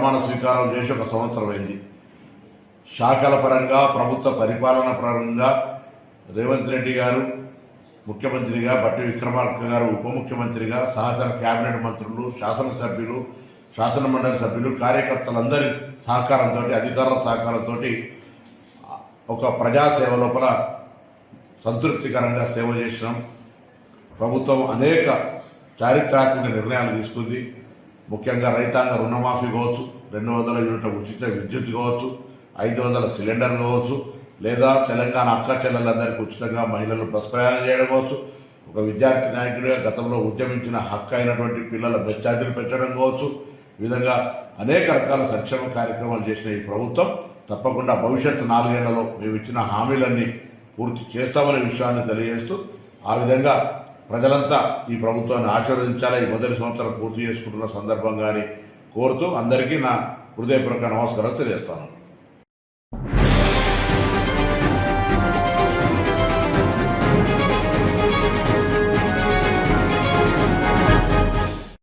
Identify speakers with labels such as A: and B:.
A: ప్రమాణ స్వీకారం చేసి 1 సంవత్సరం అయింది. శాఖల పరంగా, ప్రభుత్వ పరిపాలన పరంగా రేవంత్ రెడ్డి గారు ముఖ్యమంత్రిగా, బట్టి విక్రమార్క గారు ఉప ముఖ్యమంత్రిగా, సహచర కేబినెట్ మంత్రులు, శాసనసభ్యులు, శాసన మండలి సభ్యులు, కార్యకర్తలందరి సహకారంతో, అధికారుల సహకారంతో ఒక ప్రజాసేవ లోపల సంతృప్తికరంగా సేవ చేసినాం. ప్రభుత్వం అనేక చారిత్రాత్మక నిర్ణయాలు తీసుకుంది. ముఖ్యంగా రైతాంగ రుణమాఫీ కావచ్చు, 200 యూనిట్ల ఉచిత విద్యుత్ కావచ్చు, 500 సిలిండర్లు కావచ్చు, లేదా తెలంగాణ అక్క చెల్లెలందరికీ ఉచితంగా మహిళలు బస్ ప్రయాణం చేయడం కావచ్చు, ఒక విద్యార్థి నాయకుడిగా గతంలో ఉద్యమించిన హక్కు అయినటువంటి పిల్లల బస్ ఛార్జీలు పెంచడం కావచ్చు, ఈ విధంగా అనేక రకాల సంక్షేమ కార్యక్రమాలు చేసిన ఈ ప్రభుత్వం తప్పకుండా భవిష్యత్తు 4 ఏళ్లలో మేము ఇచ్చిన హామీలన్నీ పూర్తి చేస్తామనే విషయాన్ని తెలియజేస్తూ, ఆ విధంగా ప్రజలంతా ఈ ప్రభుత్వాన్ని ఆశీర్వదించాలా ఈ మొదటి సంవత్సరం పూర్తి చేసుకుంటున్న సందర్భంగాని కోరుతూ అందరికీ నా హృదయపూర్వక నమస్కారాలు తెలియజేస్తాను.